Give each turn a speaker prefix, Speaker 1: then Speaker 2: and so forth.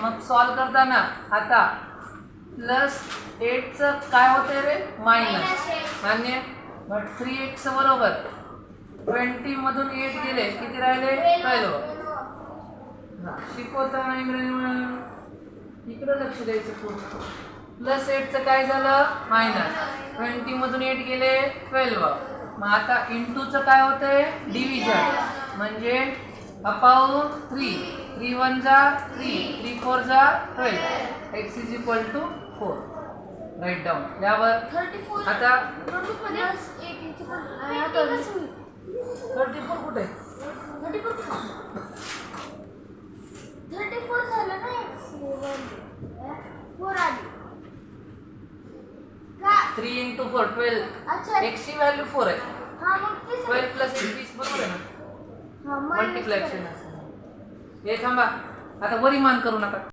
Speaker 1: मग सॉल्व करताना आता प्लस 8चं काय होते रे मायनस मान्य बट 3x बरोबर 20 मधून 8 गेले किती राहिले 12 शिकवताना इकडे लक्ष द्यायचं पूर्ण प्लस 8चं काय झालं मायनस 20 मधून 8 गेले 12 मग आता इंटूचं काय होतंय डिव्हिजन म्हणजे अपाऊन 3 1 जा 3 3 4 जा 12 x is equal to 4 write down यावर आता 34 कुठे
Speaker 2: 34 झालं ना का
Speaker 1: 3 into 4 12
Speaker 2: अच्छा
Speaker 1: x ची व्हॅल्यू 4 आहे
Speaker 2: हां मग ते
Speaker 1: 12 प्लस 20 बरोबर आहे ना
Speaker 2: हां
Speaker 1: मल्टिप्लिकेशन हे थांबा आता वरिमान करू नका